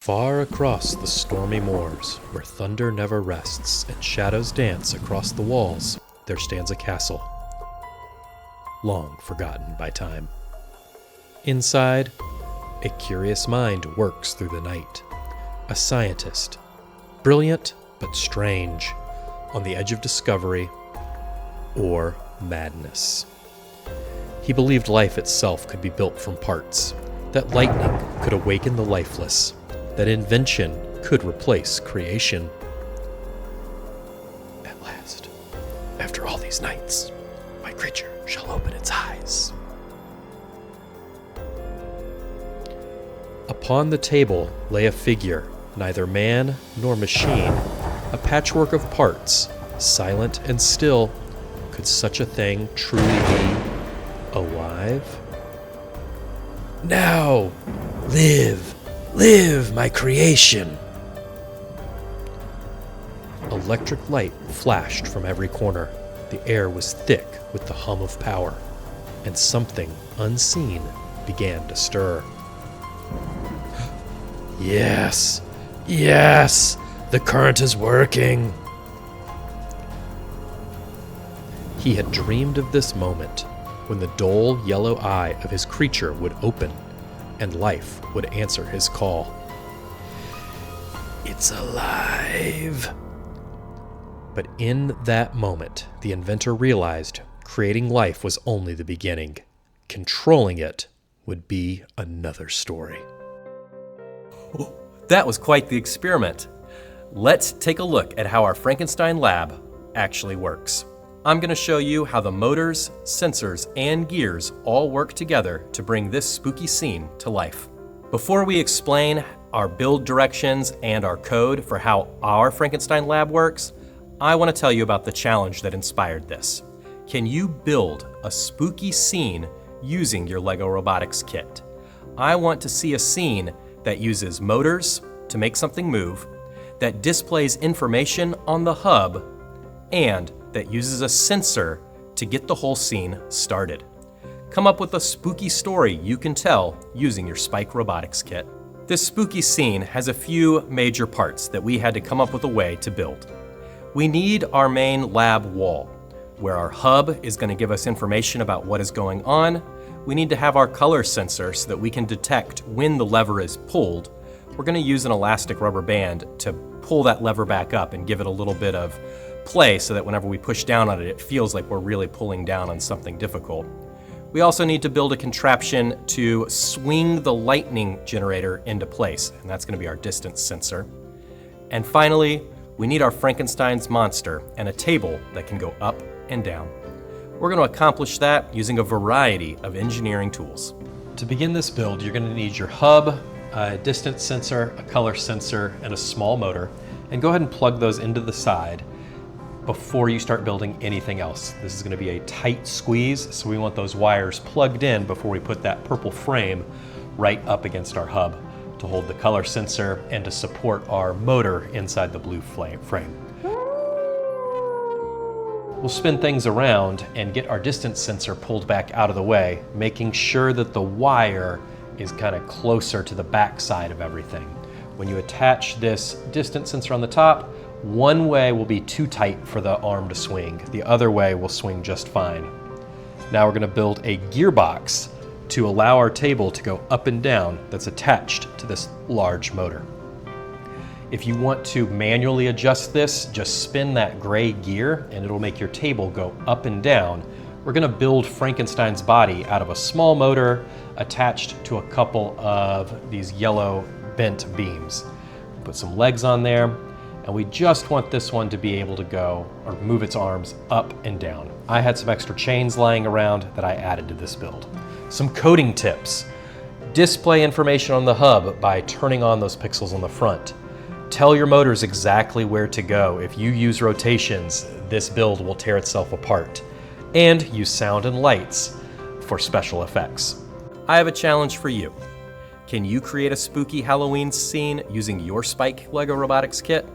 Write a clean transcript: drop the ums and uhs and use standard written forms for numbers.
Far across the stormy moors, where thunder never rests and shadows dance across the walls, there stands a castle, long forgotten by time. Inside, a curious mind works through the night. A scientist, brilliant but strange, on the edge of discovery or madness. He believed life itself could be built from parts, that lightning could awaken the lifeless, that invention could replace creation. At last, after all these nights, my creature shall open its eyes. Upon the table lay a figure, neither man nor machine, a patchwork of parts, silent and still. Could such a thing truly be alive? Now, live, my creation! Electric light flashed from every corner. The air was thick with the hum of power, and something unseen began to stir. Yes, the current is working. He had dreamed of this moment, when the dull yellow eye of his creature would open, and life would answer his call. It's alive! But in that moment, the inventor realized creating life was only the beginning. Controlling it would be another story. That was quite the experiment. Let's take a look at how our Frankenstein Lab actually works. I'm going to show you how the motors, sensors, and gears all work together to bring this spooky scene to life. Before we explain our build directions and our code for how our Frankenstein Lab works, I want to tell you about the challenge that inspired this. Can you build a spooky scene using your LEGO Robotics kit? I want to see a scene that uses motors to make something move, that displays information on the hub, and that uses a sensor to get the whole scene started. Come up with a spooky story you can tell using your Spike Robotics kit. This spooky scene has a few major parts that we had to come up with a way to build. We need our main lab wall, where our hub is going to give us information about what is going on. We need to have our color sensor so that we can detect when the lever is pulled. We're going to use an elastic rubber band to pull that lever back up and give it a little bit of play so that whenever we push down on it, it feels like we're really pulling down on something difficult. We also need to build a contraption to swing the lightning generator into place, and that's going to be our distance sensor. And finally, we need our Frankenstein's monster and a table that can go up and down. We're going to accomplish that using a variety of engineering tools. To begin this build, you're going to need your hub, a distance sensor, a color sensor, and a small motor. And go ahead and plug those into the side before you start building anything else. This is going to be a tight squeeze, so we want those wires plugged in before we put that purple frame right up against our hub to hold the color sensor and to support our motor inside the blue frame. We'll spin things around and get our distance sensor pulled back out of the way, making sure that the wire is kind of closer to the back side of everything. When you attach this distance sensor on the top, one way will be too tight for the arm to swing. The other way will swing just fine. Now we're going to build a gearbox to allow our table to go up and down that's attached to this large motor. If you want to manually adjust this, just spin that gray gear and it'll make your table go up and down. We're going to build Frankenstein's body out of a small motor attached to a couple of these yellow bent beams. Put some legs on there, and we just want this one to be able to go or move its arms up and down. I had some extra chains lying around that I added to this build. Some coding tips. Display information on the hub by turning on those pixels on the front. Tell your motors exactly where to go. If you use rotations, this build will tear itself apart. And use sound and lights for special effects. I have a challenge for you. Can you create a spooky Halloween scene using your Spike LEGO Robotics kit?